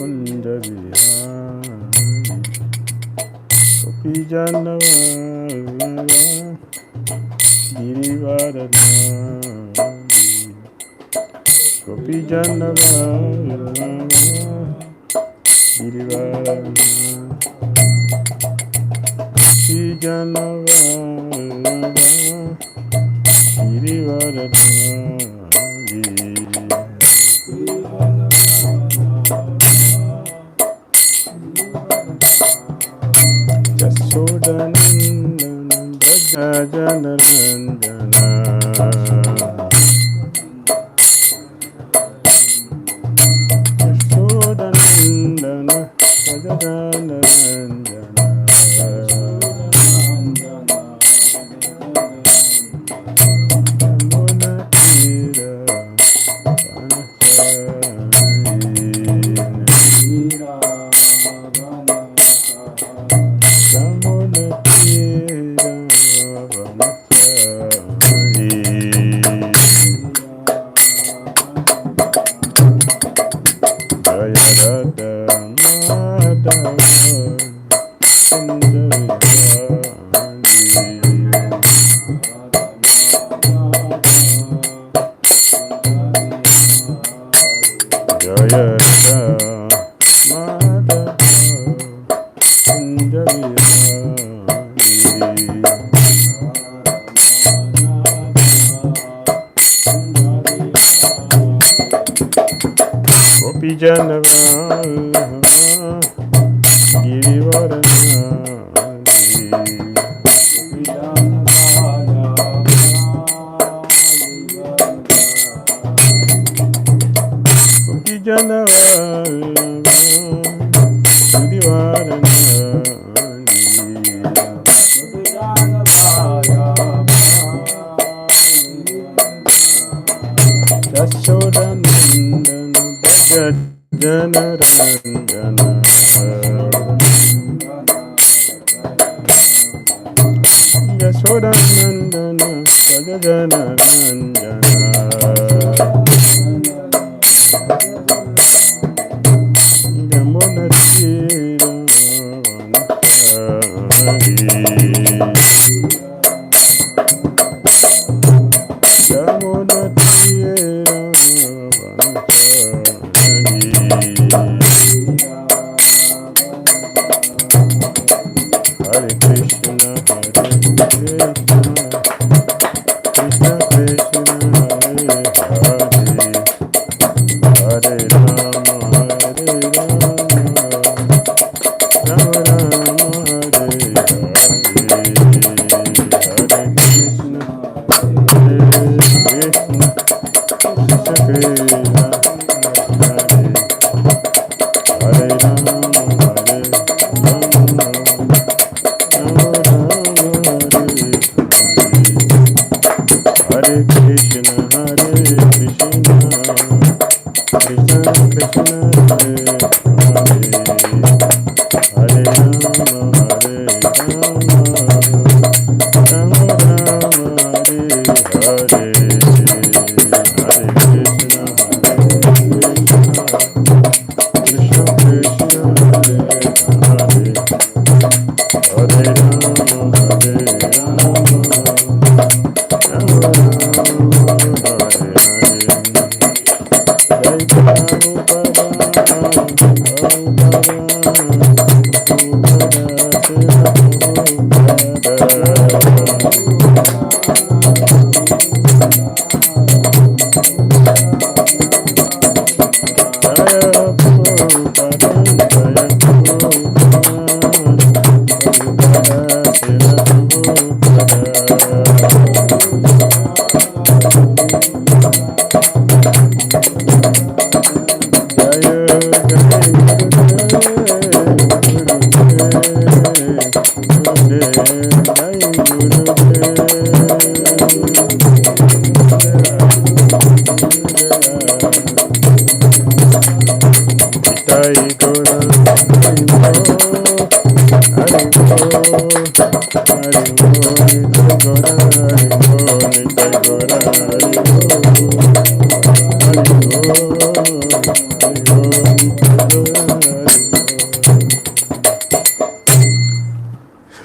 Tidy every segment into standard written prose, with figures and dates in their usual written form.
Hare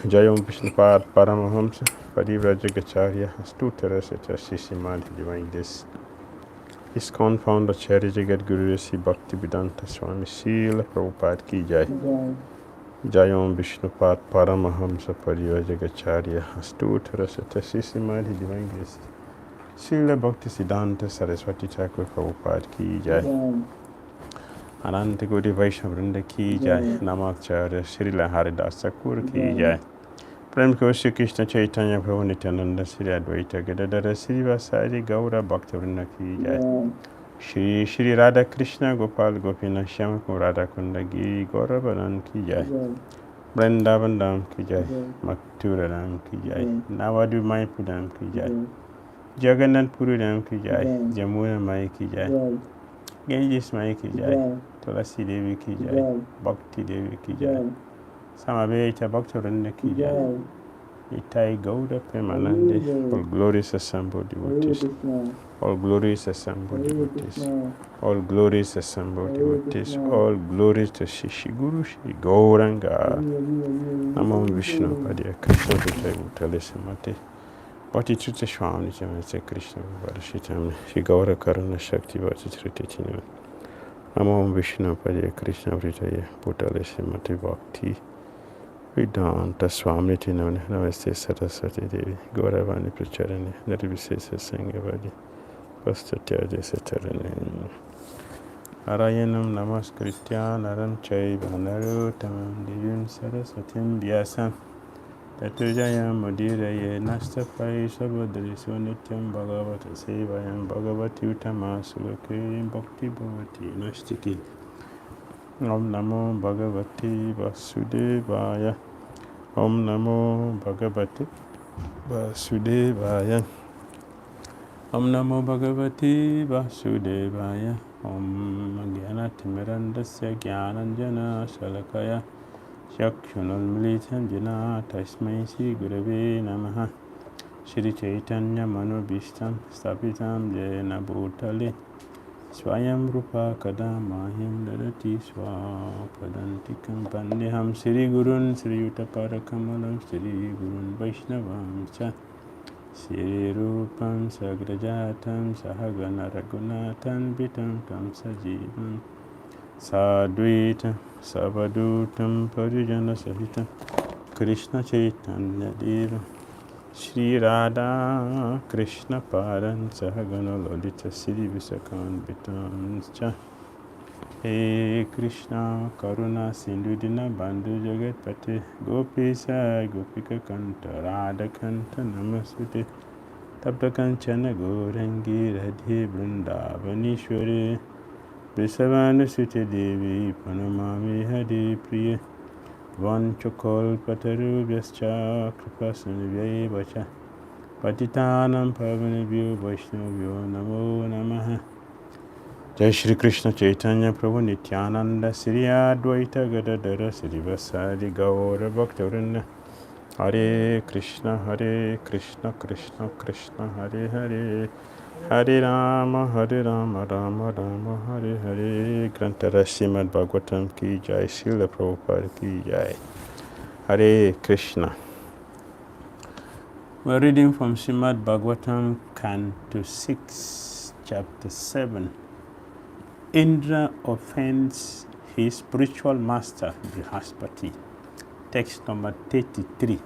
Jayom Vishnupad Paramahamsa Parivrajagacharya Astutarasata Sisimadhi Divine This ISKCON founder Charity Jagat Guru Sri Bhakti Vedanta Swami Srila Prabhupada Ki Jai. Jayom Vishnupad Paramahamsa Parivrajagacharya Astutarasata Sisimadhi Divine This Srila Bhakti Siddhanta Saraswati Thakur Prabhupada Ki Jai. Ananta Guru Vaishnava Vrinda Ki Jai. Namacharya Srila Haridas Thakur Ki Jai. Prem Shri Krishna Chaitanya Prabhu Nityananda Sri Advaita Gadadara Sri Vasari Gaura Bhakta Vrinda Ki Jai. Shri Radha Krishna Gopal Gopina Shyam Radha Kunda Giri Gaurabaran Ki Jai. Vrindavan Dham Ki Jai. Mathura Dham Ki Jai. Navadu Mayapur Dham Ki Jai. Jagannath Puri Dham Ki Jai. Jamuna Mai Ki Jai. Ganges Mai Ki Jai. Tulasi Devi Ki Jai. Bhakti Devi Ki Jai. Samaveta Bhakta Vrinda Ki Jai. Itai Gauda Premanande. All glories assembled devotees. All glories assembled devotees. All glories assembled devotees. All glories to Shishi Guru Shri Gauranga. Namo Vishnu Padya Krishna Vitai Bhutale Samate. Bhakti Trita Swami Jamate Krishna Varashitam. Shri Gaura Karana Shakti Vati Trita Namo Vishnu Padya Krishna Vitai Bhutale Samate Bhakti Vedanta Swami Tinone Namaste Saraswati Devi Gauravani Pracharani Nirvisesa Sangavadi Pastatyaja Satarani Arayanam Namaskritya Naram Chaiva Narottamam Devim Saraswatim Vyasam Tatujayam Mudiraye Nastapai Sabadriso Nityam Bhagavata Sevayam Bhagavati Uttama Sulakirim Bhakti Bhavati Nastiti Om Namo Bhagavati Vasudevaya. Om Namo Bhagavati Vasudevaya. Om Namo Bhagavati Vasudevaya. Om Jnanatimirandasya Jnananjana Shalakaya Chakshunulmilitam Jana Tasmai Shri Gurave Namaha. Shri Chaitanya Manobhishtam Stapitam Jena Bhutale Swayam Rupa Kadamahyam Dadati Swapadantikam Pandeham Sri Gurun Sri Utapara Sri Gurun Vaishnavam Cha Sri Rupam Sagrajatam Sahagana Raghunathan Vitam Tam Sajivam Sadvitam Savadutam Parijana Sahitam Krishna Chaitanya Deva Shri Radha Krishna Paran Sahagana Lolita Sri Visakan Vitamcha He Krishna Karuna Sindhu Dina Bandhu Jagat Pate Gopisa Gopika Kanta Radha Kanta Namasute Tapta Kanchana Gorangi Radhe Vrindavanishwari Vrisavana Sute Devi Panamami Hade Priya Vanchakol Pataru Vyascha Kripasanivya Vacha Patitanam Pavanabhyo Vaishnavyo Namo Namaha. Jai Shri Krishna Chaitanya Prabhu Nityananda Sri Advaita Gadadara Sri Vasari Gaura Bhakta Vrinda Hare Krishna Krishna Krishna Hare Hare Hare Rama Rama Rama Hare Hare. Grantara Srimad Bhagavatam Ki Jai. Srila Prabhupada Ki Jai. Hare Krishna. We're reading from Srimad Bhagavatam Canto 6, Chapter 7. Indra offends his spiritual master Brihaspati. Text number 33.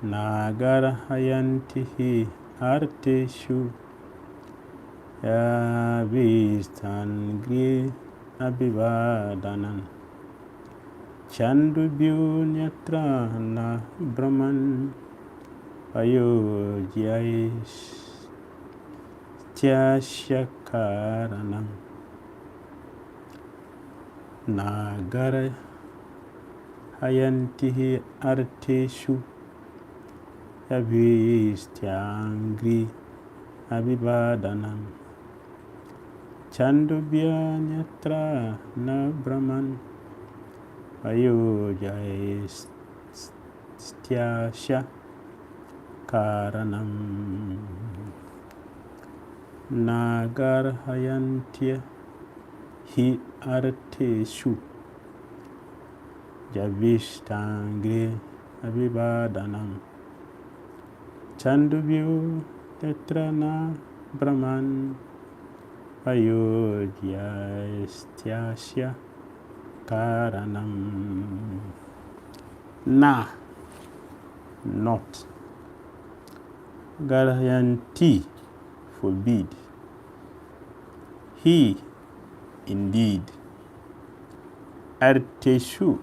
Nagarhayantihi arteshu yavistangri abhivadanam chandubhyo nyatra na brahman ayogyaistyashakaranam nagarhayantihi arteshu Yavistyangri Abhivadanam Chandubhya Nyatra Na Brahman Ayogyaistyasya Karanam Nagarhayantya hi arteshu javistangre avivadanam chandubhyu tetrana brahman ayodhyastyasya karanam. Na, not. Guarantee, forbid. He, indeed. Arteshu,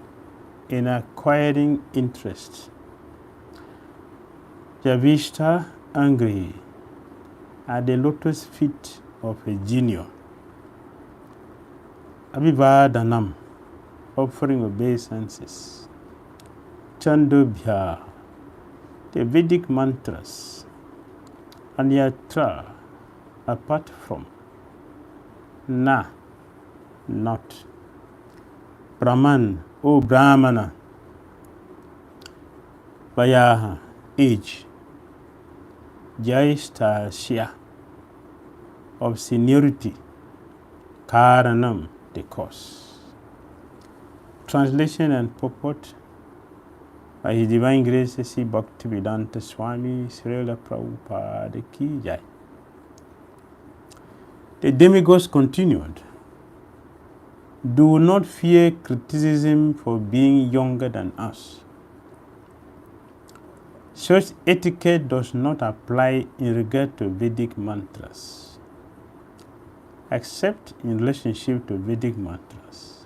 in acquiring interest. Javishta, angry, at the lotus feet of a genius. Abhivadanam, offering obeisances. Chandobhya, the Vedic mantras. Anyatra, apart from. Na, not. Brahman, O Brahmana. Vayaha, age. Jaistasya, of seniority. Karanam, the cause. Translation and purport by His Divine Grace S.B. Bhakti Swami Srila Prabhupada 𝐾𝐻. The demigods continued. Do not fear criticism for being younger than us. Such etiquette does not apply in regard to Vedic mantras, except in relationship to Vedic mantras.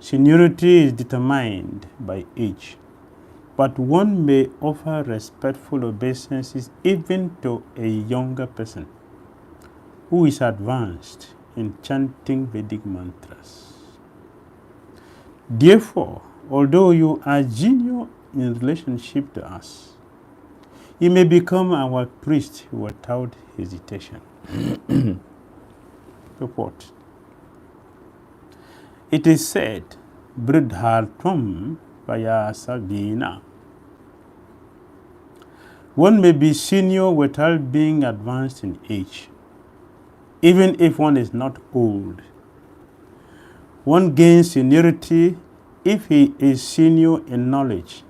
Seniority is determined by age, but one may offer respectful obeisances even to a younger person who is advanced in chanting Vedic mantras. Therefore, although you are junior in relationship to us, you may become our priest without hesitation. Report. It is said, Bridhartvam Vayasavina. One may be senior without being advanced in age, even if one is not old. One gains seniority if he is senior in knowledge.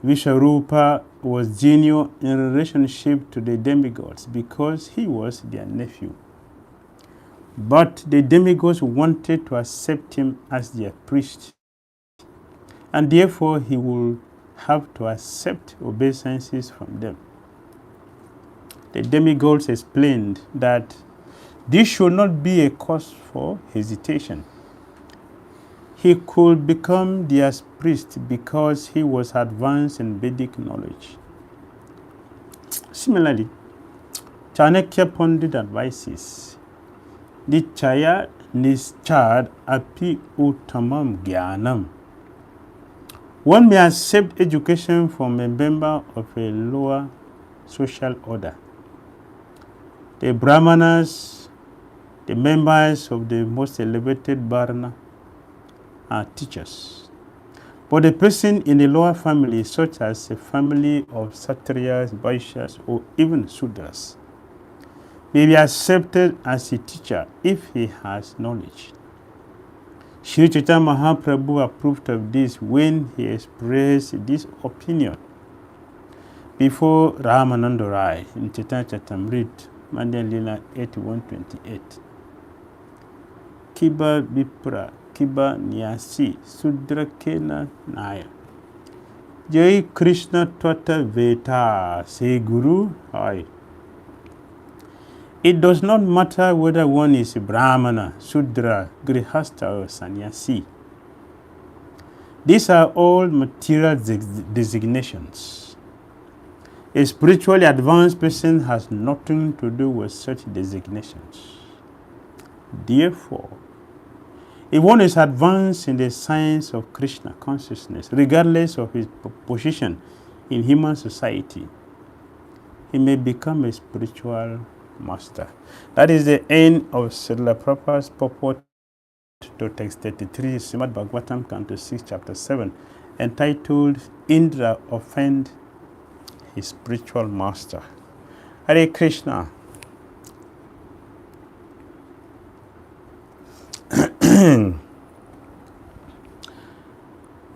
Vishwarupa was junior in relationship to the demigods because he was their nephew. But the demigods wanted to accept him as their priest, and therefore he will have to accept obeisances from them. The demigods explained that this should not be a cause for hesitation. He could become their priest because he was advanced in Vedic knowledge. Similarly, Chanakya Pandit advises, Nichaya nischad api uttamam jnanam. One may accept education from a member of a lower social order. The Brahmanas, the members of the most elevated Varna, are teachers. But a person in a lower family, such as a family of Kshatriyas, Vaishyas, or even Sudras, may be accepted as a teacher if he has knowledge. Sri Chaitanya Mahaprabhu approved of this when he expressed this opinion before Ramananda Rai in Chaitanya Charitamrita, Mandya Lila 8128. Kiba Vipra, Kiba Nyasi, Sudra Kena Naya. Jai Krishna Twata Veta, say Guru, Hai. It does not matter whether one is a Brahmana, Sudra, Grihastha, or Sannyasi. These are all material designations. A spiritually advanced person has nothing to do with such designations. Therefore, if one is advanced in the science of Krishna consciousness, regardless of his position in human society, he may become a spiritual master. That is the end of Srila Prabhupada's purport to text 33, Srimad Bhagavatam, Canto 6, Chapter 7, entitled Indra Offend His Spiritual Master. Hare Krishna.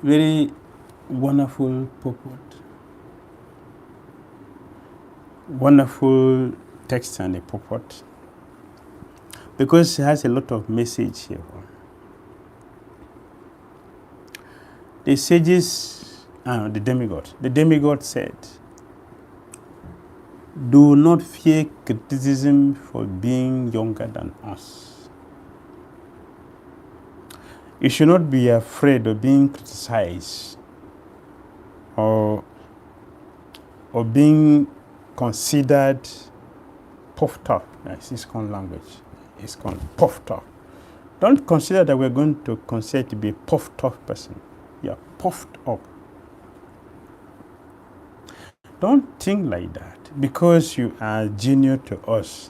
very wonderful purport, wonderful text and a purport, because it has a lot of message here. The sages, the demigod said, do not fear criticism for being younger than us. You should not be afraid of being criticized or being considered puffed up. That's ISKCON language. ISKCON, puffed up. Don't consider that we're going to consider to be a puffed up person. You're puffed up. Don't think like that. Because you are junior to us,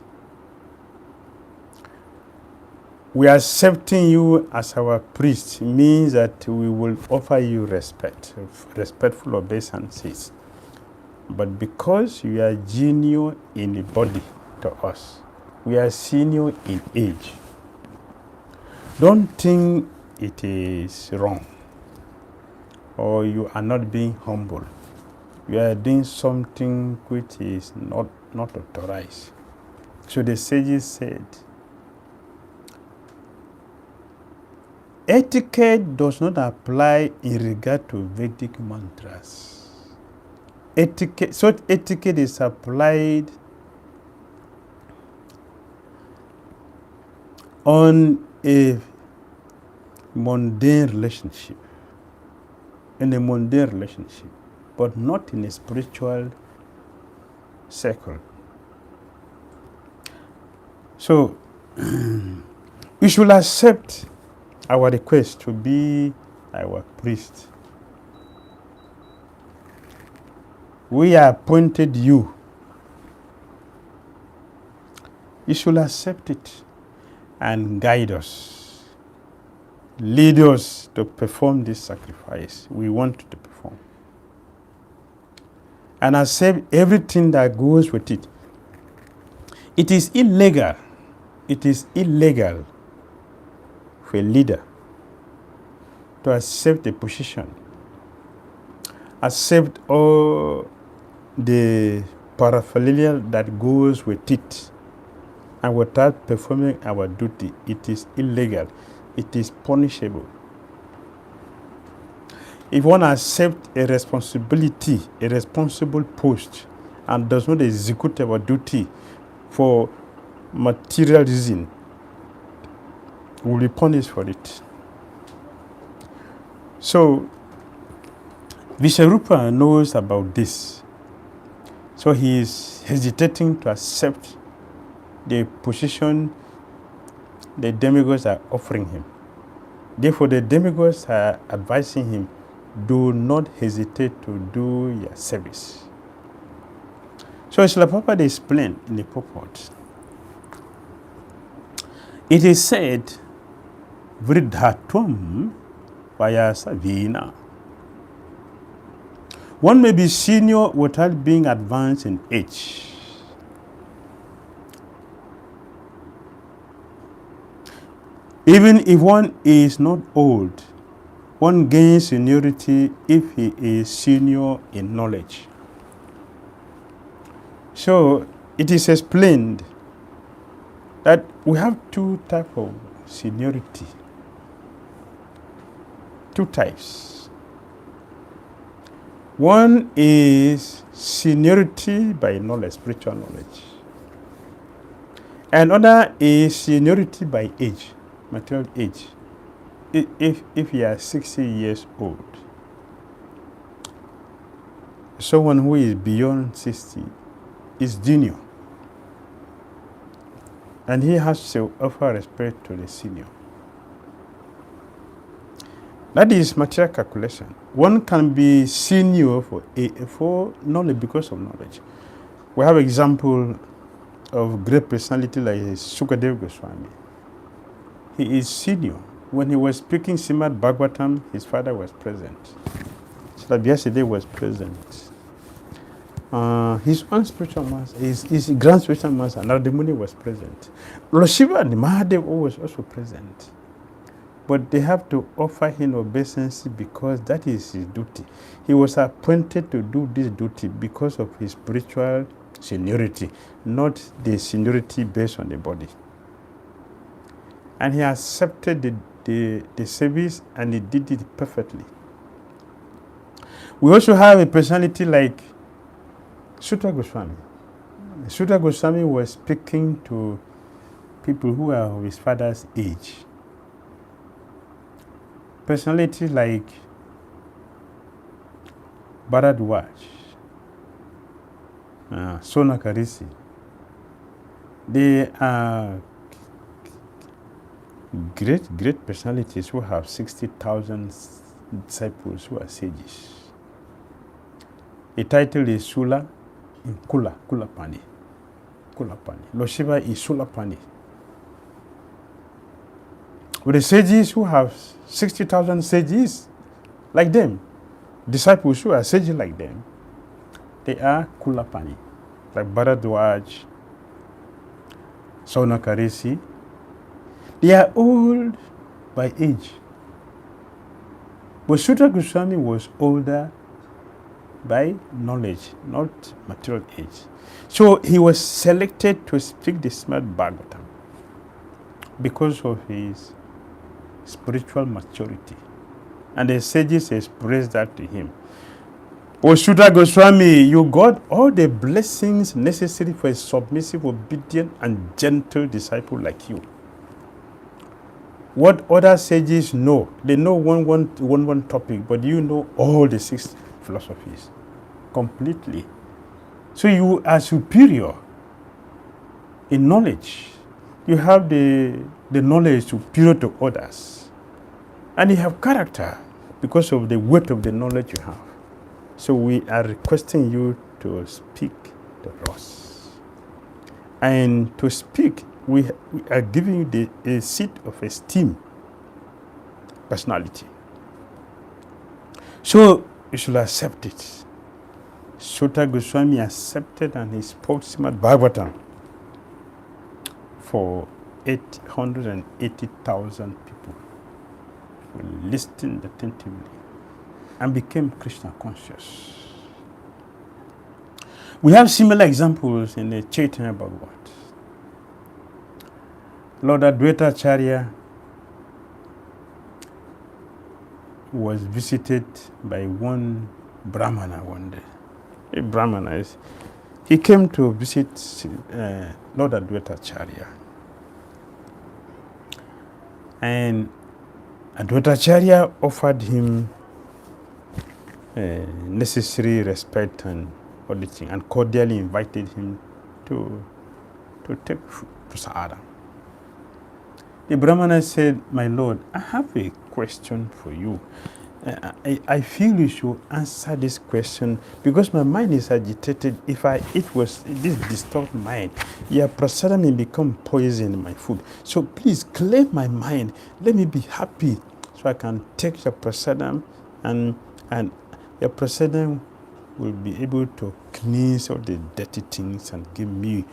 we are accepting you as our priest. It means that we will offer you respectful obeisances. But because you are junior in the body to us, we are senior in age. Don't think it is wrong or you are not being humble. You are doing something which is not authorized. So the sages said, etiquette does not apply in regard to Vedic mantras. Such etiquette is applied on a mundane relationship, but not in a spiritual circle. So, we should accept our request to be our priest. We appointed you. You should accept it and guide us, lead us to perform this sacrifice we want to perform. And accept everything that goes with it. It is illegal for a leader to accept a position, accept all the paraphernalia that goes with it, and without performing our duty. It is illegal. It is punishable. If one accepts a responsibility, a responsible post, and does not execute our duty for material reason, we will be punished for it. So, Vishwarupa knows about this. So he is hesitating to accept the position the demigods are offering him. Therefore, the demigods are advising him, do not hesitate to do your service. So Srila Prabhupada explained in the purport. It is said, Vridhatvam vayasa vina. One may be senior without being advanced in age. Even if one is not old, one gains seniority if he is senior in knowledge. So it is explained that we have two types of seniority. Two types. One is seniority by knowledge, spiritual knowledge. Another is seniority by age, material age. If you are 60 years old, someone who is beyond 60 is junior, and he has to offer respect to the senior. That is material calculation. One can be senior for knowledge because of knowledge. We have example of great personality like Sukadeva Goswami. He is senior. When he was speaking Srimad Bhagavatam, his father was present. So yesterday was present. His own spiritual master, his grand spiritual master, Narada Muni was present. Lord Shiva and Mahadev was also present. but they have to offer him obeisance because that is his duty. He was appointed to do this duty because of his spiritual seniority, not the seniority based on the body. And he accepted the service, and he did it perfectly. We also have a personality like Suta Goswami. Suta Goswami was speaking to people who are of his father's age. Personality like Bharadwaj, Sonakarisi. They are great personalities who have 60,000 disciples who are sages. The title is Sula in Kulapani. Lord Shiva is Sulapani. With the sages who have 60,000 sages like them, disciples who are sages like them, they are Kulapani, like Bharadwaj, Sonakarisi. They are old by age. But Suta Goswami was older by knowledge, not material age. So he was selected to speak the Srimad Bhagavatam because of his spiritual maturity. And the sages expressed that to him. O Suta Goswami, you got all the blessings necessary for a submissive, obedient, and gentle disciple like you. What other sages know, they know one topic, but you know all the 6 philosophies completely. So you are superior in knowledge. You have the knowledge superior to others. And you have character because of the weight of the knowledge you have. So we are requesting you to speak to us. And to speak, we are giving you a seat of esteem, personality. So you should accept it. Suta Goswami accepted, and he spoke Srimad Bhagavatam for 880,000 people who listened attentively and became Krishna conscious. We have similar examples in the Chaitanya Bhagavat. Lord Advaita Acharya was visited by one Brahmana one day. A Brahmana he came to visit Lord Advaita Acharya. And Advaita Acharya offered him necessary respect and auditing, and cordially invited him to take prasada. The Brahmana said, "My Lord, I have a question for you. I feel you should answer this question because my mind is agitated. If I eat this disturbed mind, your prasadam may become poison in my food. So please clear my mind. Let me be happy so I can take your prasadam, and your prasadam will be able to cleanse all the dirty things and give me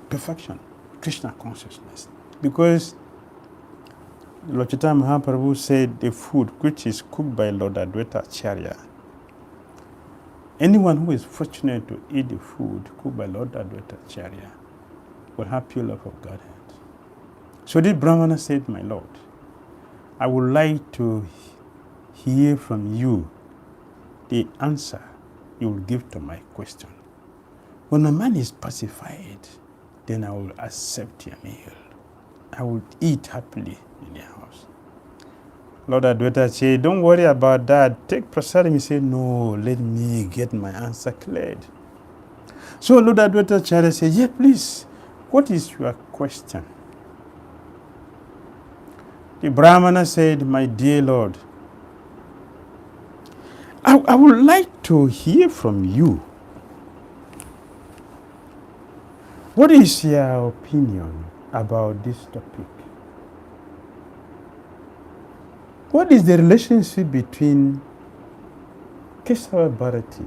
perfection, Krishna consciousness." Because Lord Chaitanya Mahaprabhu said the food which is cooked by Lord Advaita Acharya, anyone who is fortunate to eat the food cooked by Lord Advaita Acharya will have pure love of Godhead. So this Brahmana said, "My Lord, I would like to hear from you the answer you will give to my question. When my mind is pacified, then I will accept your meal. I will eat happily in your house." Lord Advaita said, "Don't worry about that. Take prasadam." He said, "No, let me get my answer cleared." So Lord Advaita Acharya said, "Yeah, please, what is your question?" The Brahmana said, "My dear Lord, I would like to hear from you. What is your opinion about this topic? What is the relationship between Kesava Bharati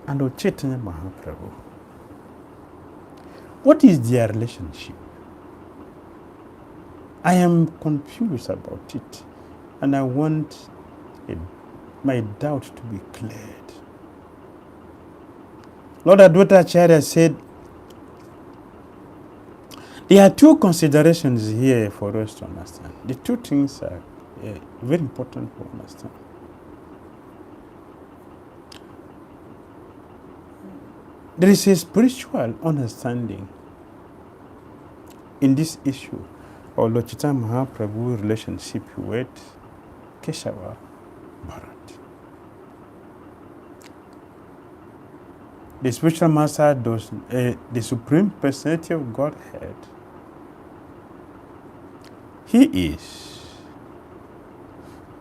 and Lord Chaitanya Mahaprabhu? What is their relationship? I am confused about it, and I want my doubt to be cleared. Lord Adwaita Acharya said, there are two considerations here for us to understand. The two things are very important to understand. There is a spiritual understanding in this issue of Lord Chaitanya Mahaprabhu's relationship with Keshava Bharat. The spiritual master does, the Supreme Personality of Godhead, he is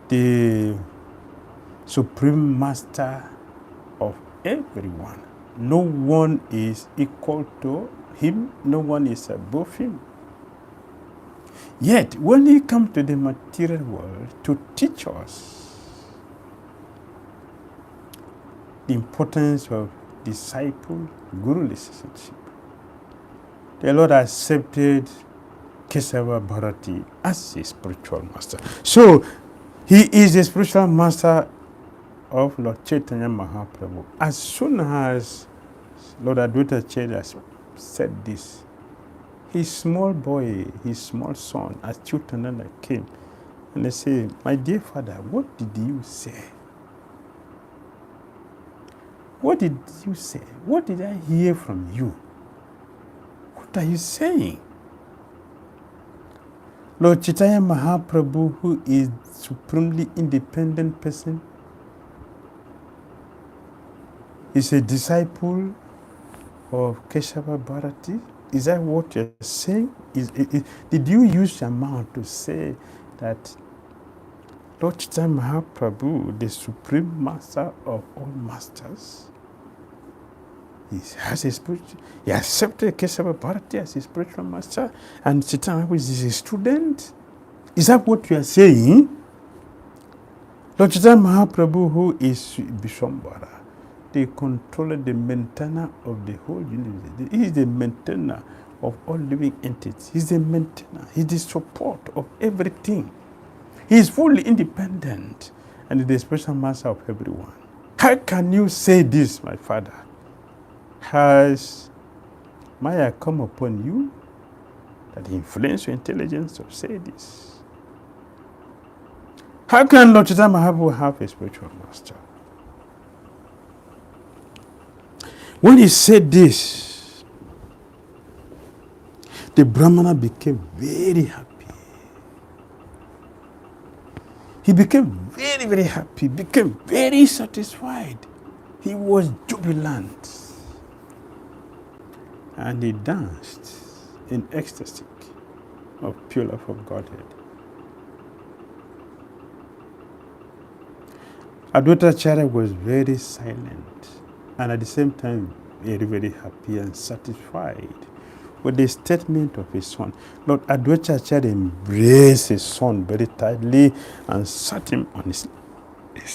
the Supreme Master of everyone. No one is equal to him, no one is above him. Yet, when he comes to the material world to teach us the importance of disciple-guru relationship, the Lord accepted Keshava Bharati as his spiritual master. So, he is the spiritual master of Lord Chaitanya Mahaprabhu. As soon as Lord Adwaita Acharya said this, his small boy, his small son, Achyutananda came and they said, my dear father, what did you say? What did you say? What did I hear from you? What are you saying? Lord Chaitanya Mahaprabhu, who is supremely independent person, is a disciple of Keshava Bharati. Is that what you're saying? Did you use your mouth to say that Lord Chaitanya Mahaprabhu, the Supreme Master of all masters, he accepted Keshava Bharati as his spiritual master, and Chaitanya Mahaprabhu is his student? Is that what you are saying? Lord Chaitanya Mahaprabhu, who is Vishwambara, the controller, the maintainer of the whole universe. He is the maintainer of all living entities. He is the maintainer. He is the support of everything. He is fully independent and is the special master of everyone. How can you say this, my father? Has Maya come upon you that influence your intelligence to say this? How can Lord Chaitanya Mahaprabhu have a spiritual master? When he said this, the Brahmana became very happy. He became very, very happy, became very satisfied. He was jubilant. And he danced in ecstasy of pure love of Godhead. Adwaita Acharya was very silent and at the same time very, very happy and satisfied with the statement of his son. Lord Adwaita Acharya embraced his son very tightly and sat him on his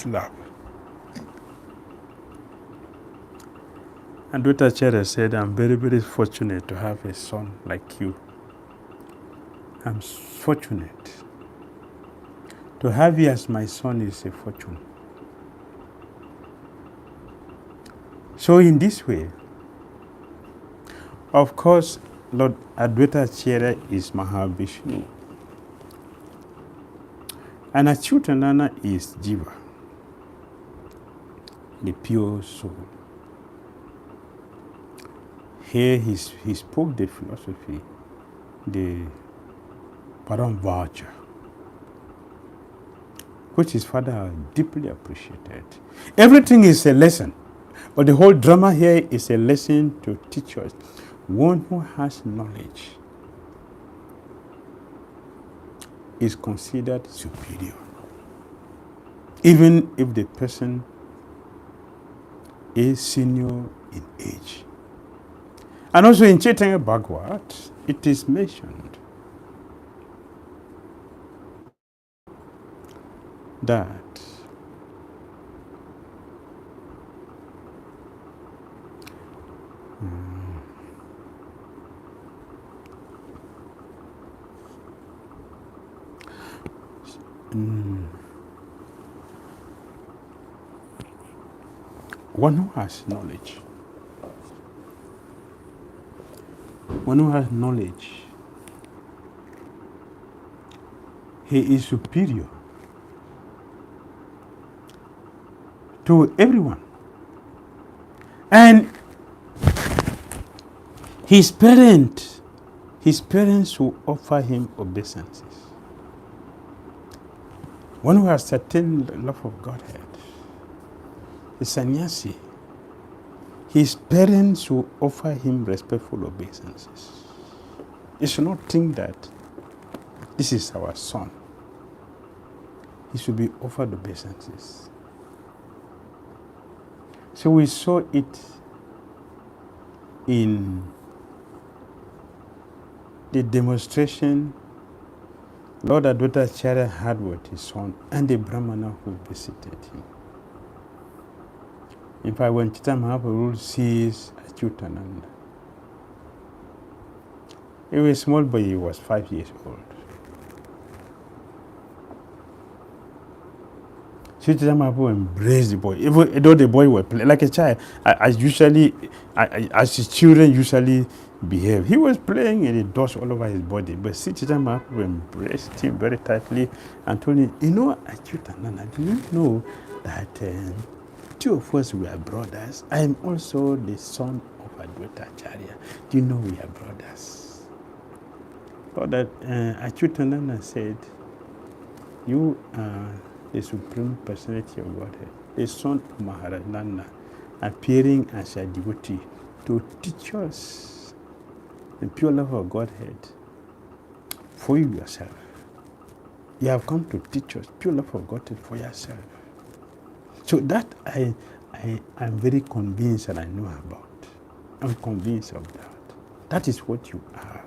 lap. Adwaita Acharya said, I'm very, very fortunate to have a son like you. I'm fortunate. To have you as my son is a fortune. So in this way, of course, Lord Adwaita Acharya is Mahavishnu. And Achyutananda is Jiva, the pure soul. Here he spoke the philosophy, the Paramvacha, which his father deeply appreciated. Everything is a lesson. But the whole drama here is a lesson to teach us. One who has knowledge is considered superior, even if the person is senior in age. And also in Chaitanya Bhagavat, it is mentioned that one who has knowledge, he is superior to everyone. And his parents will offer him obeisances. One who has certain love of Godhead, the sannyasi, his parents will offer him respectful obeisances. You should not think that this is our son. He should be offered obeisances. So we saw it in the demonstration Lord Advaita Acharya had with his son and the Brahmana who visited him. In fact, when Chaitanya Mahaprabhu sees Achyutananda, he was a small boy, he was 5 years old. Chaitanya Mahaprabhu embraced the boy, even though the boy was playing like a child, as his children usually behave. He was playing and it dust all over his body. But Chaitanya Mahaprabhu embraced him very tightly and told him, you know, Achyutananda, do you know that two of us were brothers? I am also the son of Advaita Acharya. Do you know we are brothers? But Achyutananda said, you are the Supreme Personality of Godhead, the son of Maharaj Nanda, appearing as a devotee to teach us the pure love of Godhead for you yourself. You have come to teach us pure love of Godhead for yourself. So that I am very convinced and I know about. I'm convinced of that. That is what you are.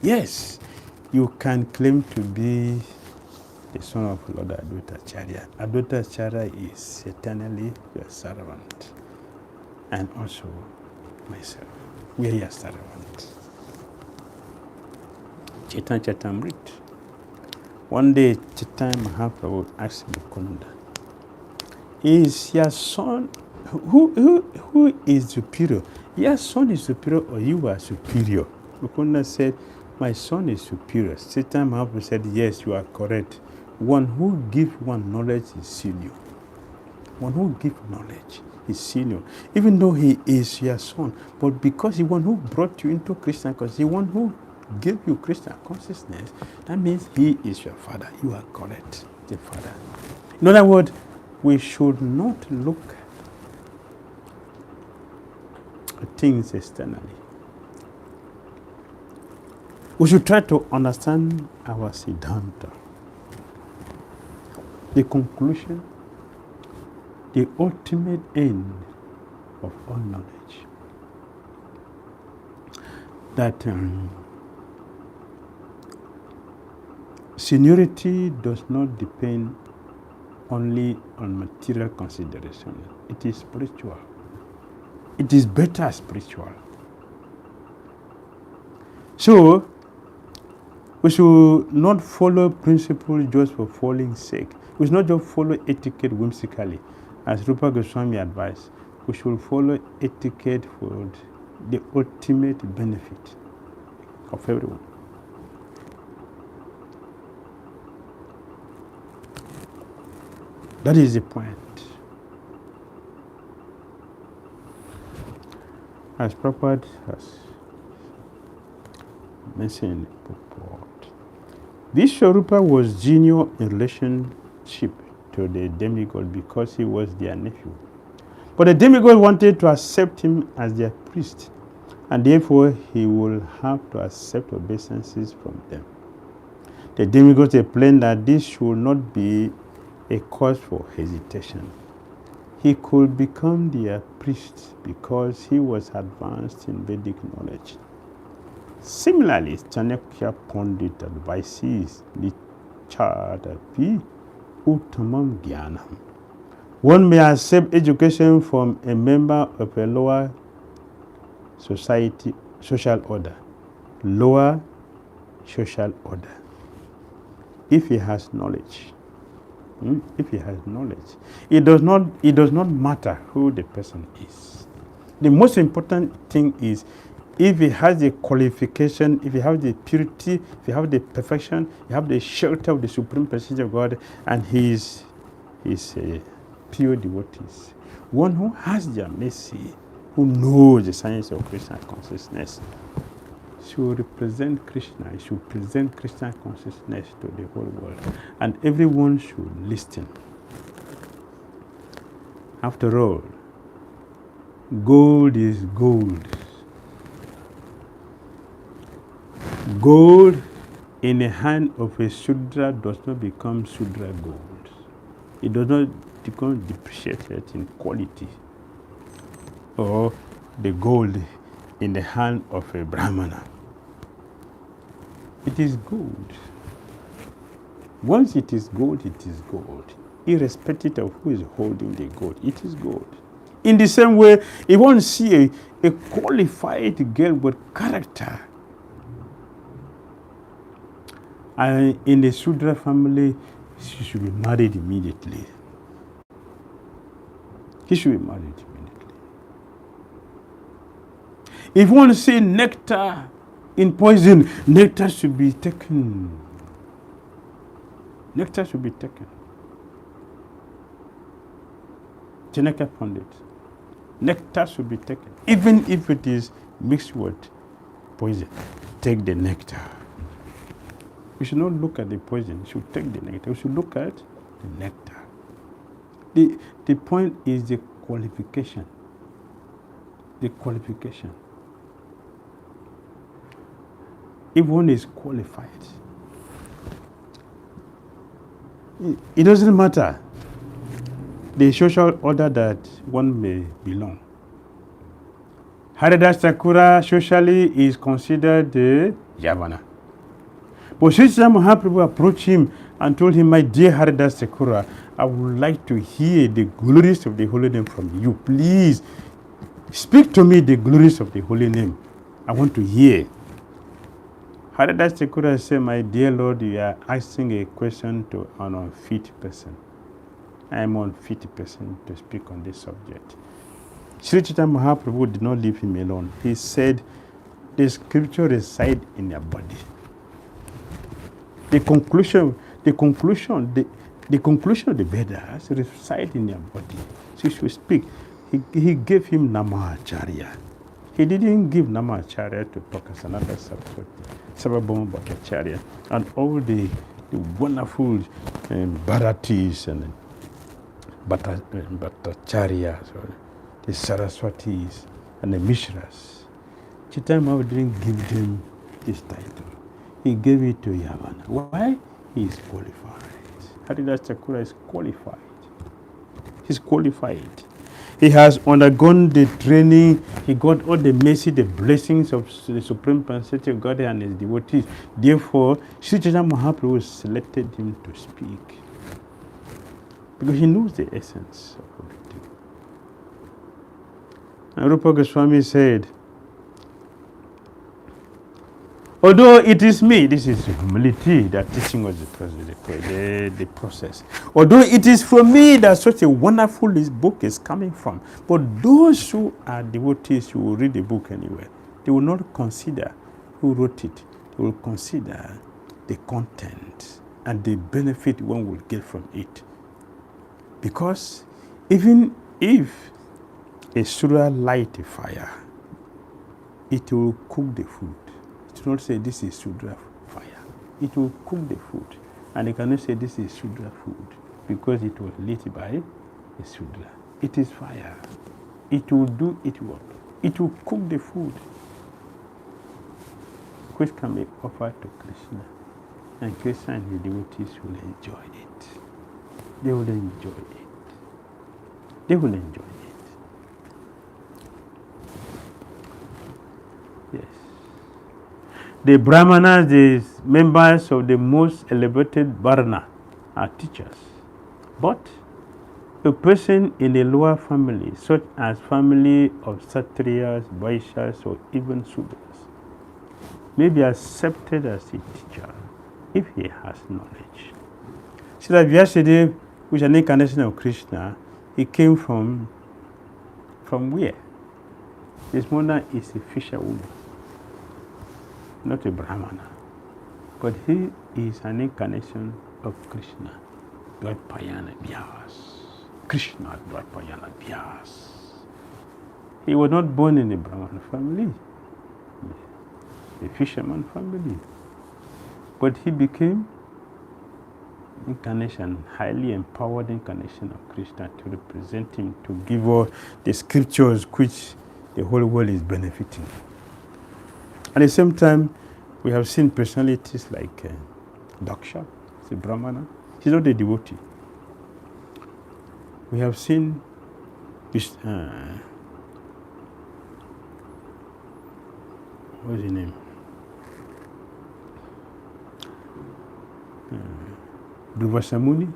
Yes, you can claim to be the son of Lord Advaita Acharya. Advaita Acharya is eternally your servant. And also myself. We are your servants. Chaitanya Charitamrita. One day, Chaitanya Mahaprabhu asked Mukunda, is your son, who is superior? Your son is superior or you are superior? Mukunda said, my son is superior. Chaitanya Mahaprabhu said, yes, you are correct. One who gives one knowledge is senior. One who gives knowledge is senior. Even though he is your son, but because he one who brought you into Krishna consciousness, he one who gave you Krishna consciousness, that means he is your father. You are correct, the father. In other words, we should not look at things externally. We should try to understand our Siddhanta. The conclusion, the ultimate end of all knowledge. That seniority does not depend only on material consideration. It is spiritual. It is better spiritual. So, we should not follow principles just for following sake. We should not just follow etiquette whimsically. As Rupa Goswami advised, we should follow etiquette for the ultimate benefit of everyone. That is the point. As Prabhupada has mentioned in the purport, this Swarupa was junior in relationship to the demigod because he was their nephew. But the demigod wanted to accept him as their priest, and therefore he will have to accept obeisances from them. The demigod explained that this should not be a cause for hesitation. He could become their priest because he was advanced in Vedic knowledge. Similarly, Chanakya Pandit advises Lichadapi Uttamam Jnanam. One may accept education from a member of a lower social order, if he has knowledge. If he has knowledge. It does not matter who the person is. The most important thing is if he has the qualification, if he has the purity, if he has the perfection, he has the shelter of the supreme presence of God, and he is a pure devotee. One who has their mercy, who knows the science of Krishna consciousness, should represent Krishna, should present Krishna consciousness to the whole world. And everyone should listen. After all, gold is gold. Gold in the hand of a Shudra does not become Shudra gold. It does not become depreciated in quality. Or the gold in the hand of a Brahmana. It is gold. Once it is gold, it is gold. Irrespective of who is holding the gold, it is gold. In the same way, if one see a qualified girl with character, and in the Shudra family, she should be married immediately. He should be married immediately. If one see nectar in poison, nectar should be taken. Nectar should be taken. Cheneka Pandit. Nectar should be taken. Even if it is mixed with poison, take the nectar. We should not look at the poison, we should take the nectar. We should look at the nectar. The point is the qualification. The qualification. If one is qualified, it doesn't matter the social order that one may belong. Haridas Thakura socially is considered the Yavana. But Srila Mahaprabhu approached him and told him, my dear Haridas Thakura, I would like to hear the glories of the holy name from you. Please speak to me the glories of the holy name. I want to hear. Haridas Thakura said, my dear Lord, you are asking a question to an unfit person. I am unfit person to speak on this subject. Sri Chaitanya Mahaprabhu did not leave him alone. He said, the scripture resides in your body. The conclusion of the Vedas reside in your body. So you should speak. He gave him Namacharya. He didn't give Namacharya to Pakasananda Saraswati, Sarvabhauma Bhattacharya, and all the wonderful Bharatis and Bhattacharyas, the Saraswatis and the Mishras. Chaitanya Mahaprabhu didn't give them this title. He gave it to Yavana. Why? He is qualified. Haridas Thakura is qualified. He's qualified. He has undergone the training. He got all the mercy, the blessings of the Supreme Personality of God and his devotees. Therefore, Sri Chaitanya Mahaprabhu selected him to speak. Because he knows the essence of everything. And Rupa Goswami said, although it is me, this is humility that teaching us the process. Although it is from me that such a wonderful this book is coming from, but those who are devotees who will read the book anyway, they will not consider who wrote it. They will consider the content and the benefit one will get from it. Because even if a surah light a fire, it will cook the food. It will not say this is Shudra fire. It will cook the food. And it cannot say this is Shudra food because it was lit by a Shudra. It is fire. It will do its work. It will cook the food which can be offered to Krishna. And Krishna and his devotees will enjoy it. They will enjoy it. They will enjoy it. Yes. The Brahmanas, the members of the most elevated Varna, are teachers. But a person in a lower family, such as family of Kshatriyas, Vaishyas, or even Sudras, may be accepted as a teacher if he has knowledge. Srila Vyasadeva which is an incarnation of Krishna, he came from where? His mother is a fisherwoman, not a Brahmana. But he is an incarnation of Krishna. Dvaipayana Vyas. Krishna Dvaipayana Vyas. He was not born in a Brahmana family, a fisherman family. But he became incarnation, highly empowered incarnation of Krishna to represent him, to give us the scriptures which the whole world is benefiting. At the same time, we have seen personalities like Daksha, the Brahmana. He's not a devotee. We have seen what's his name? Durvasa Muni.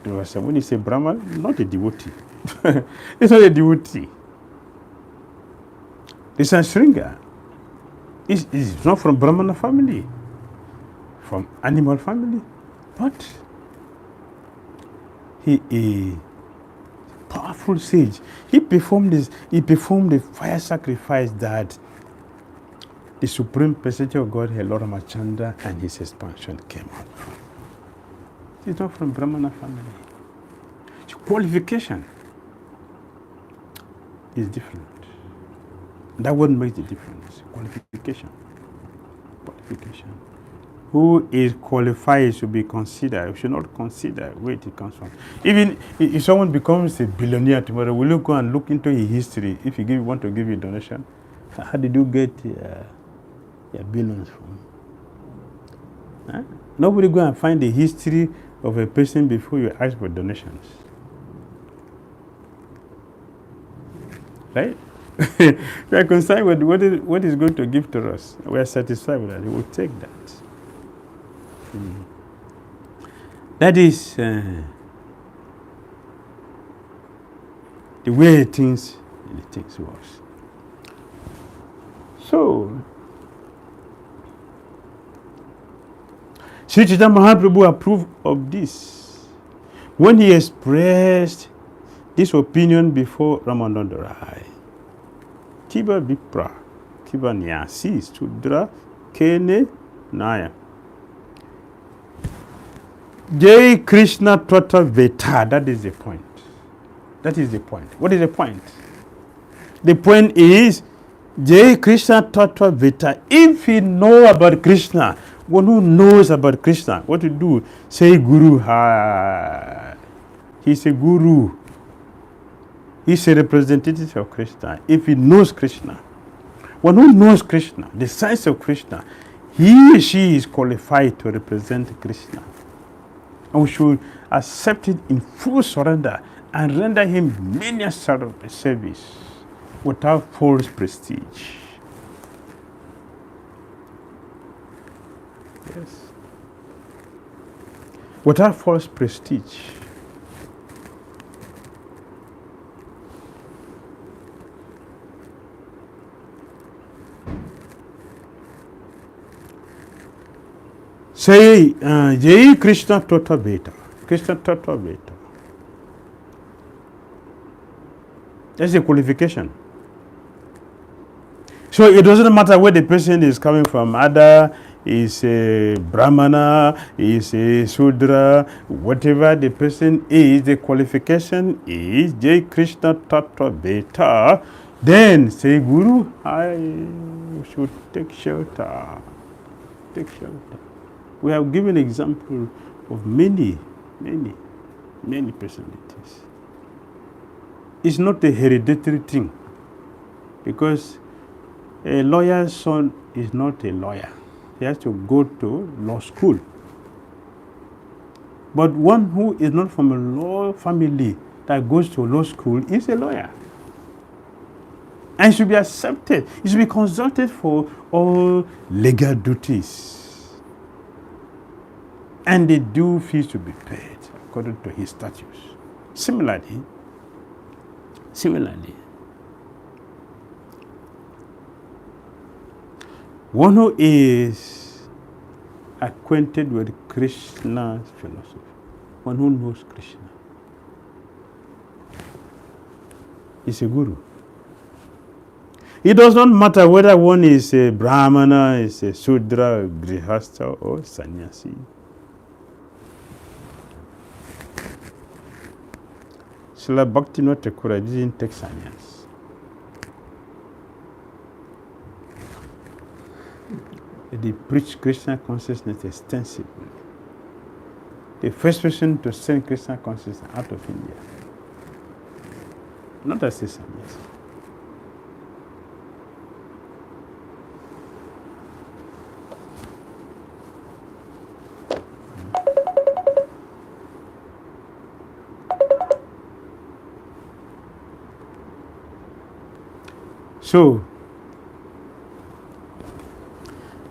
Durvasa Muni is a Brahman, not a devotee. It's not a devotee. It's a Sringa. It's not from Brahmana family, from animal family, but he is a powerful sage. He performed the fire sacrifice that the Supreme Personality of God, Lord Ramachandra, and his expansion came out from. He's not from Brahmana family. The qualification is different. That what makes the difference. Qualification. Who is qualified should be considered. We should not consider where it comes from. Even if someone becomes a billionaire tomorrow, will you go and look into his history? If you want to give you a donation, how did you get your billions from? Huh? Nobody go and find the history of a person before you ask for donations. Right? We are concerned with what is going to give to us. We are satisfied with that. We will take that. That is the way things works. So, Sri Chaitanya Mahaprabhu approved of this when he expressed this opinion before Damodara. Kiba Vipra, Kiba Nyasi, Sudra, Kene, Naya. Jai Krishna Tata Veta, that is the point. That is the point. What is the point? The point is, Jai Krishna Tata Veta. If you know about Krishna, one who knows about Krishna, what to do? Say Guru. He's a Guru. He's a representative of Krishna. If he knows Krishna, one who knows Krishna, the science of Krishna, he or she is qualified to represent Krishna. And we should accept it in full surrender and render him many service without false prestige. Yes. Without false prestige. Say, Jai Krishna Tata Beta. Krishna Tata Beta. That's the qualification. So it doesn't matter where the person is coming from. Either is a Brahmana, is a Sudra, whatever the person is, the qualification is Jai Krishna Tata Beta. Then say, Guru, I should take shelter. Take shelter. We have given example of many personalities. It's not a hereditary thing, because a lawyer's son is not a lawyer. He has to go to law school. But one who is not from a law family that goes to law school is a lawyer. And should be accepted. He should be consulted for all legal duties. And the due fees to be paid according to his statutes. Similarly, one who is acquainted with Krishna's philosophy, one who knows Krishna. Is a guru. It does not matter whether one is a Brahmana, is a Sudra, a Grihastha, or Sannyasi. Srila Bhaktivinoda Thakur didn't take sannyas. They preached Krishna consciousness extensively. The first person to send Krishna consciousness out of India. Not as a sannyasi. So,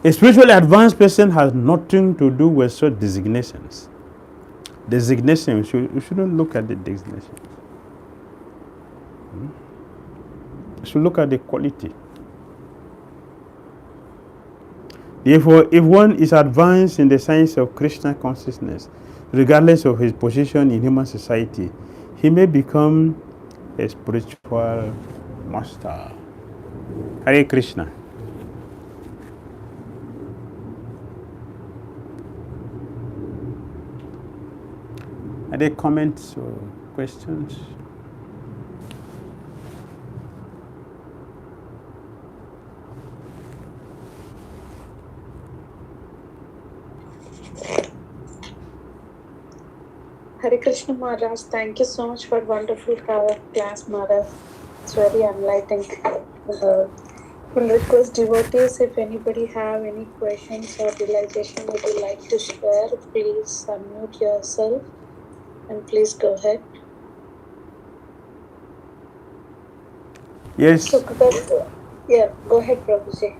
a spiritually advanced person has nothing to do with such designations. Designations, you shouldn't look at the designations. You should look at the quality. Therefore, if one is advanced in the science of Krishna consciousness, regardless of his position in human society, he may become a spiritual master. Hare Krishna. Are there comments or questions? Hare Krishna Maharaj, thank you so much for wonderful class, Maharaj. It's very enlightening. We'll request devotees, if anybody have any questions or realization would you like to share, please unmute yourself and please go ahead. Yes. So, yeah, go ahead, Prabhuji.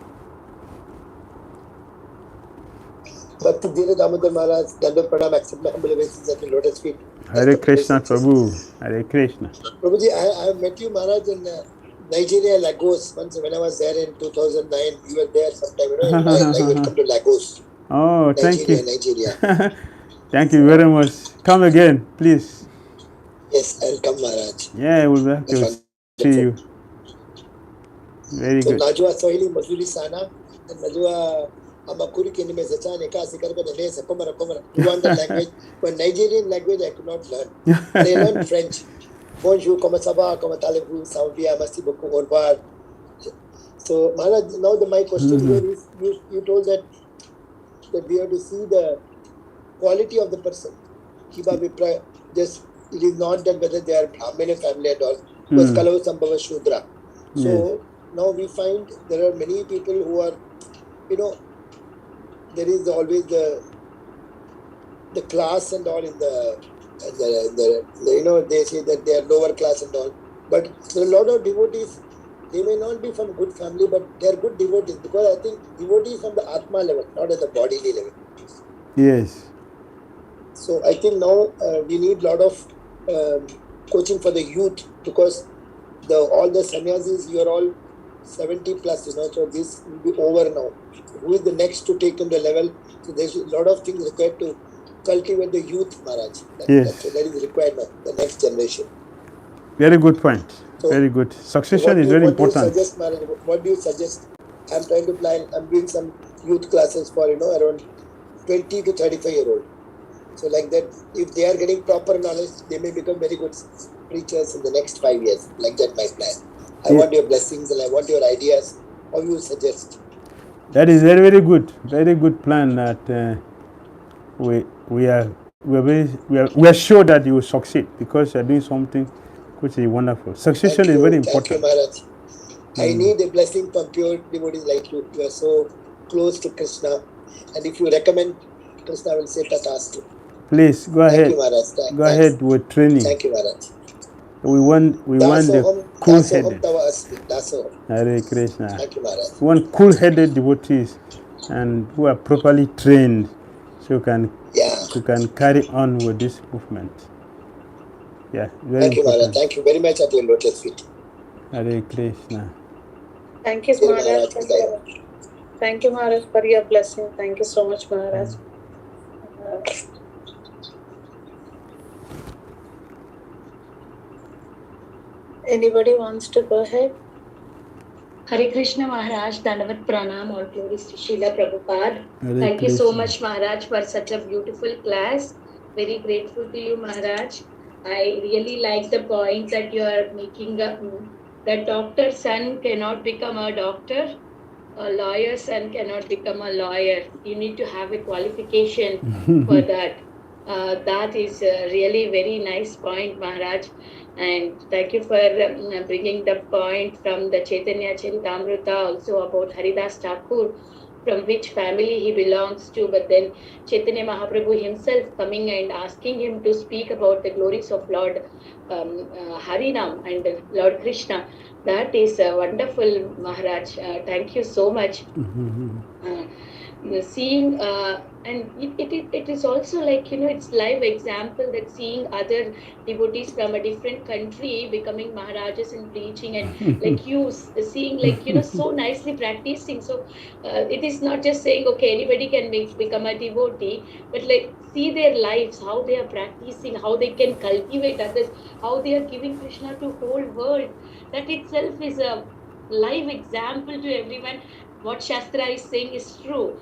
Bhakti Dhira Damodara Maharaj, Dandavat Pranam, accept my humble obeisance at the lotus feet. Hare Krishna, Prabhu. Hare Krishna. Prabhuji, I met you, Maharaj, in Nigeria, Lagos. Once when I was there in 2009, you were there sometime. I would come to Lagos. Oh, thank you. Nigeria. Thank you very much. Come again, please. Yes, I'll come, Maharaj. Yeah, we'll be happy to see you. Very good. So, Najwa Swahili Mazuri Sana, and Najwa Amakuri Kinime Zachane Kasikarka, the Nesa, Komara. You want the language? But Nigerian language I could not learn. But I learned French. Bonjour, comment ça va, comment allez-vous, ça va bien, merci beaucoup, au revoir. So, Maharaj, now my question here is, you told that we have to see the quality of the person. Just, it is not that whether they are Brahmana family at all. Because Kalau Sambhava Shudra. So, now we find there are many people who are, there is always the class and all in the they say that they are lower class and all. But there are a lot of devotees, they may not be from good family, but they are good devotees, because I think devotees from the Atma level, not at the bodily level. Yes. So I think now we need a lot of coaching for the youth, because all the sannyasis, you are all 70 plus, so this will be over now. Who is the next to take in the level? So there's a lot of things required to cultivate the youth, Maharaj. That is required now, the next generation. Very good point. So, very good. Succession is very important. What do you suggest, Maharaj? What do you suggest? I'm trying to plan, I'm doing some youth classes for, around 20 to 35-year-old. So like that, if they are getting proper knowledge, they may become very good preachers in the next 5 years. Like that, my plan. I want your blessings and I want your ideas. How you suggest? That is very, very good. Very good plan that we are sure that you will succeed, because you are doing something which is wonderful. Succession is very important. Thank you, Maharaj. I need a blessing from pure devotees like you. You are so close to Krishna. And if you recommend, Krishna will say Tatastu. Please go ahead. Thank you, Maharaj. Go ahead with training. Thank you, Maharaj. We want the cool-headed. Hare Krishna. Thank you, Maharaj. We want cool-headed devotees and who are properly trained, so you can carry on with this movement. Yeah, very Thank you, important. Maharaj. Thank you very much at your lotus feet. Hare Krishna. Thank you, Maharaj. Thank you, Maharaj, for your blessing. Thank you so much, Maharaj. Anybody wants to go ahead? Hare Krishna Maharaj, Dandavat Pranam, all glories to Srila Prabhupada. Hare Thank you so Krishna. much, Maharaj, for such a beautiful class. Very grateful to you, Maharaj. I really like the point that you are making up. That doctor's son cannot become a doctor, a lawyer's son cannot become a lawyer. You need to have a qualification for that. That is really very nice point, Maharaj. And thank you for bringing the point from the Chaitanya Charitamrita also about Haridas Thakur, from which family he belongs to. But then Chaitanya Mahaprabhu himself coming and asking him to speak about the glories of Lord Harinam and Lord Krishna. That is wonderful, Maharaj. Thank you so much. Seeing and it is also like, it's live example that seeing other devotees from a different country becoming Maharajas and preaching, and like you seeing, like, so nicely practicing. So it is not just saying, okay, anybody can become a devotee, but like see their lives, how they are practicing, how they can cultivate others, how they are giving Krishna to whole world. That itself is a live example to everyone. What Shastra is saying is true.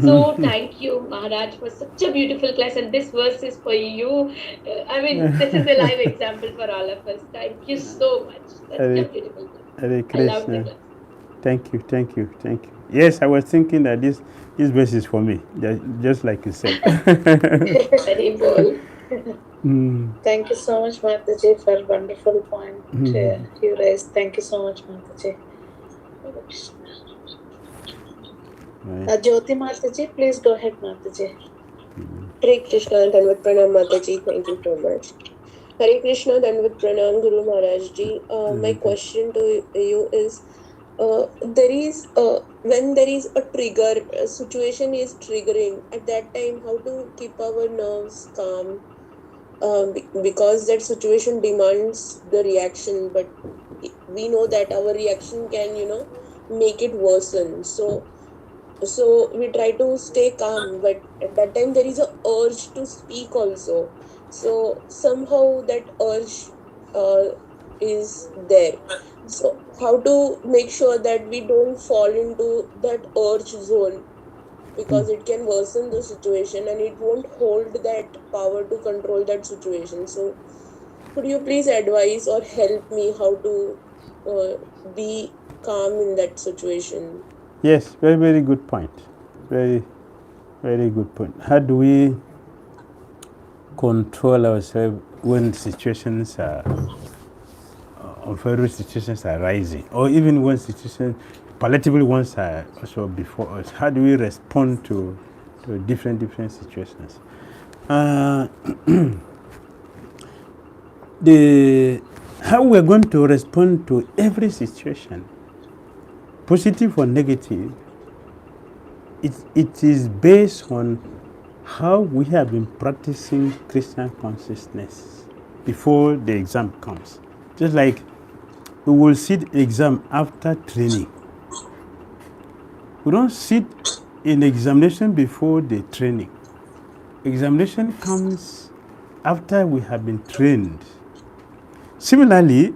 So thank you, Maharaj, for such a beautiful class. And this verse is for you. This is a live example for all of us. Thank you so much. Such a beautiful class. Hare I love the Krishna. class. Thank you. Yes, I was thinking that this verse is for me, just like you said. Very bold. Thank you so much, Mataji, for wonderful point you raised. Thank you so much, Mataji. Jyoti Mataji, please go ahead, Mataji. Hare Krishna, Dandavat Pranam Mataji, thank you so much. Hare Krishna, Dandavat Pranam Guru Maharaj Ji. My question to you is, when there is a trigger, a situation is triggering, at that time, how to keep our nerves calm? Because that situation demands the reaction, but we know that our reaction can, make it worsen. So we try to stay calm, but at that time there is a urge to speak also. So somehow that urge is there. So how to make sure that we don't fall into that urge zone, because it can worsen the situation and it won't hold that power to control that situation. So could you please advise or help me how to be calm in that situation? Yes, very, very good point. Very, very good point. How do we control ourselves when situations are, unfavorable situations are rising, or even when situations, palatable ones are also before us? How do we respond to different situations? How we are going to respond to every situation, positive or negative, it is based on how we have been practicing Christian consciousness before the exam comes. Just like we will sit exam after training. We don't sit in examination before the training. Examination comes after we have been trained. Similarly,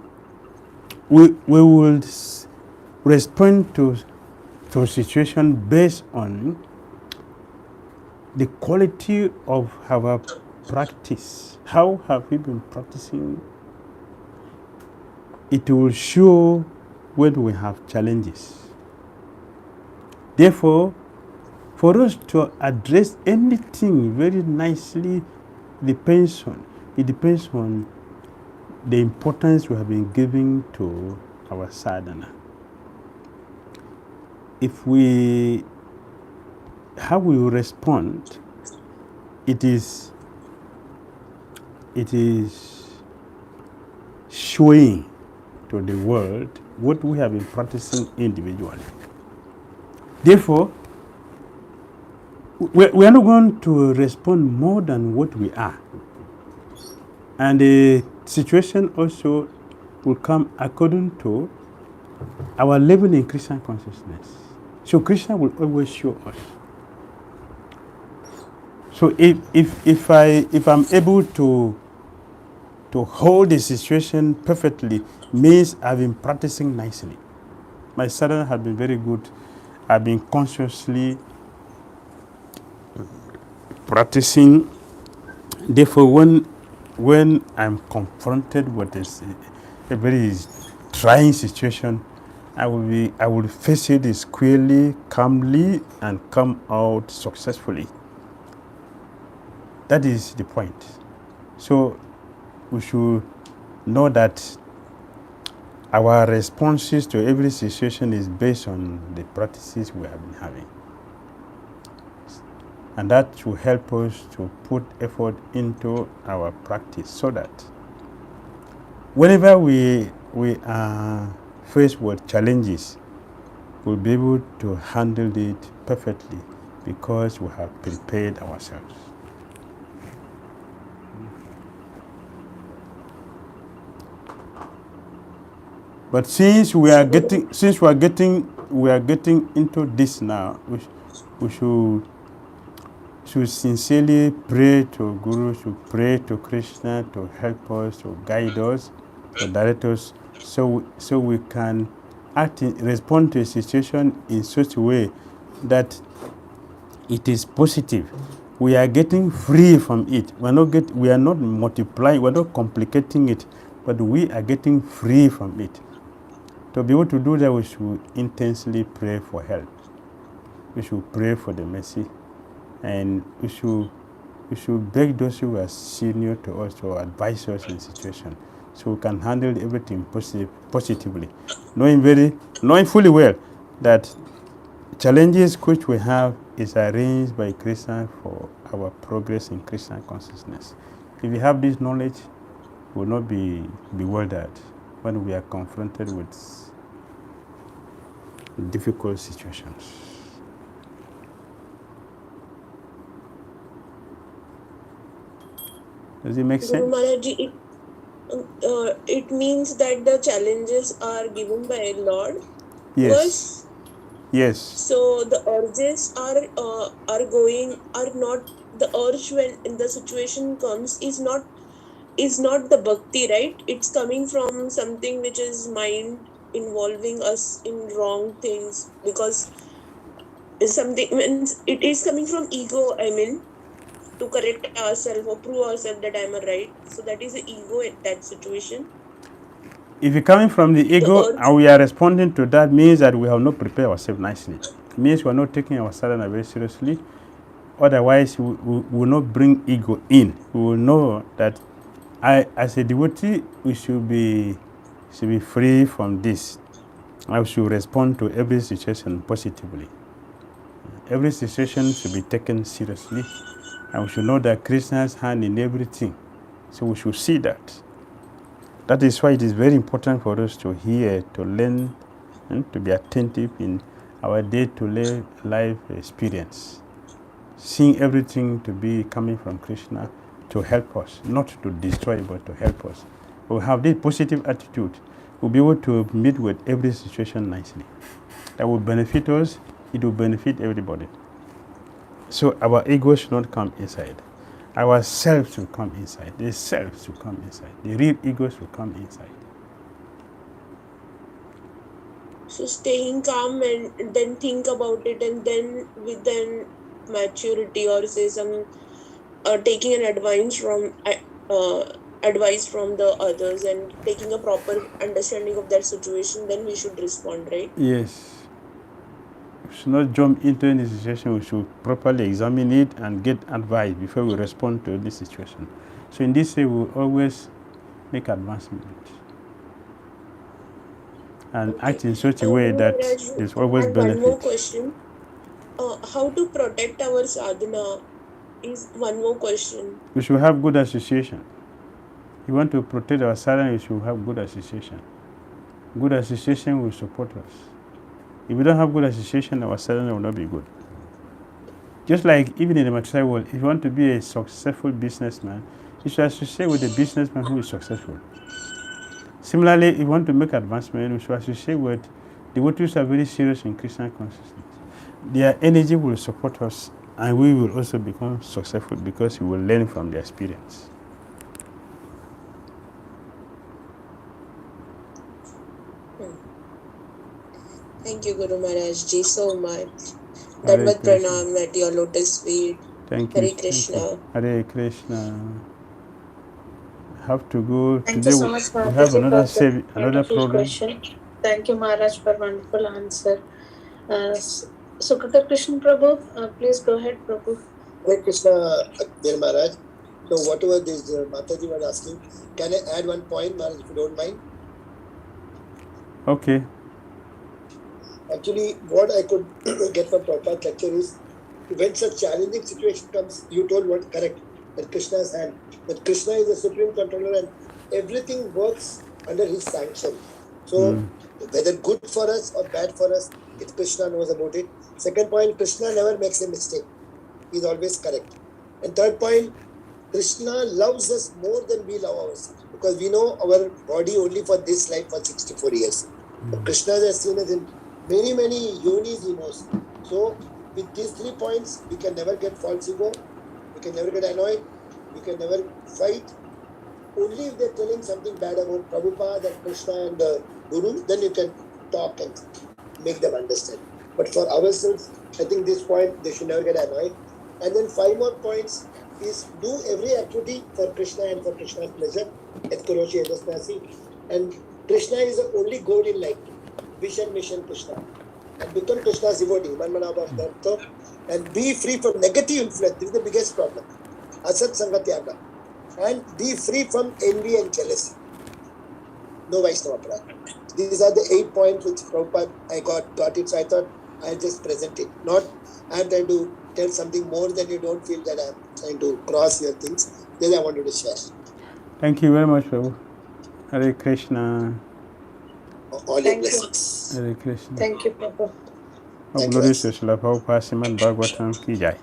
we will respond to a situation based on the quality of our practice. How have we been practicing? It will show when we have challenges. Therefore, for us to address anything very nicely, it depends on the importance we have been giving to our sadhana. How we respond, it is showing to the world what we have been practicing individually. Therefore, we are not going to respond more than what we are. And the situation also will come according to our level in Christian consciousness. So Krishna will always show us. So if I'm able to to hold the situation perfectly means I've been practicing nicely. My sadhana has been very good. I've been consciously practicing. Therefore, when I'm confronted with a very trying situation, I will face it squarely, calmly, and come out successfully. That is the point. So we should know that our responses to every situation is based on the practices we have been having. And that will help us to put effort into our practice so that whenever we are faced with challenges, we'll be able to handle it perfectly because we have prepared ourselves. But since we are getting into this now, we should sincerely pray to Guru, should pray to Krishna to help us, to guide us, to direct us, so we can respond to a situation in such a way that it is positive. We are getting free from it. We are not multiplying, we are not complicating it, but we are getting free from it. To be able to do that, we should intensely pray for help. We should pray for the mercy, and we should beg those who are senior to us to advise us in situation, so we can handle everything positively, knowing fully well that challenges which we have is arranged by Krishna for our progress in Krishna consciousness. If we have this knowledge, we will not be bewildered when we are confronted with difficult situations. Does it make sense? Guru Maharaj, it means that the challenges are given by Lord. Yes. Yes. So the urges are not the urge when the situation comes is not the bhakti, right? It's coming from something which is mind involving us in wrong things, because something means it is coming from ego, to correct ourselves or prove ourselves that I'm right. So that is the ego in that situation. If you're coming from the ego and we are responding to that, means that we have not prepared ourselves nicely. It means we are not taking our sadhana very seriously. Otherwise, we will not bring ego in. We will know that as a devotee, we should be free from this. I should respond to every situation positively. Every situation should be taken seriously, and we should know that Krishna's hand in everything. So we should see that. That is why it is very important for us to hear, to learn, and to be attentive in our day-to-day life experience. Seeing everything to be coming from Krishna to help us, not to destroy, but to help us. We'll have this positive attitude. We'll be able to meet with every situation nicely. That will benefit us, it will benefit everybody. So our ego should not come inside. Our self should come inside. The self should come inside. The real ego should come inside. So staying calm and then think about it, and then with maturity, or say some taking an advice from the others and taking a proper understanding of that situation, then we should respond, right? Yes. We should not jump into any situation. We should properly examine it and get advice before we respond to any situation. So in this way, we will always make advancement and act in such a way that there's always benefit. One more question. How to protect our sadhana is one more question. We should have good association. If you want to protect our sadhana, you should have good association. Good association will support us. If we don't have good association, our sadhana will not be good. Just like even in the material world, if you want to be a successful businessman, you should associate with a businessman who is successful. Similarly, if you want to make advancement, we should associate with devotees who are very serious in Krishna consciousness. Their energy will support us, and we will also become successful because we will learn from their experience. Thank you, Guru Maharaj Ji, so much. Hare Dandavat Krishna. pranam at your lotus feet. Thank you. Hare Thank Krishna. you. Hare Krishna. Have to go Thank today. you so much, We have Mataji, another for the another wonderful program. question. Thank you, Maharaj, for wonderful answer. Sukata Krishna Prabhu, please go ahead, Prabhu. Hare Krishna, dear Maharaj. So whatever this Mataji was asking, can I add one point, Maharaj, if you don't mind? Okay. Actually, what I could get from Prabhupada's lecture is, when such challenging situation comes, you told what correct, that Krishna's hand, that Krishna is the supreme controller and everything works under his sanction. So whether good for us or bad for us, it's Krishna knows about it. Second point, Krishna never makes a mistake. He's always correct. And third point, Krishna loves us more than we love ourselves, because we know our body only for this life for 64 years. But Krishna has seen us in many, many yonis he knows. So with these 3 points, we can never get false ego, we can never get annoyed, we can never fight. Only if they're telling something bad about Prabhupada and Krishna and the Guru, then you can talk and make them understand. But for ourselves, I think this point, they should never get annoyed. And then 5 more points is do every activity for Krishna and for Krishna's pleasure. And Krishna is the only goal in life. Vision, mission, Krishna. And become Krishna's devotee. And be free from negative influence. This is the biggest problem. Asat Sanga Tyaga. And be free from envy and jealousy. No Vaishnava Aparadha. These are the 8 points which Prabhupada, I got it. So I thought I'll just present it. Not I'm trying to tell something more than you don't feel that I'm trying to cross your things. Then I wanted to share. Thank you very much, Prabhu. Hare Krishna. All your blessings. Hare Krishna. Thank you, Prabhu. Glorious Srila Prabhupada Srimad Bhagavatam ki jai.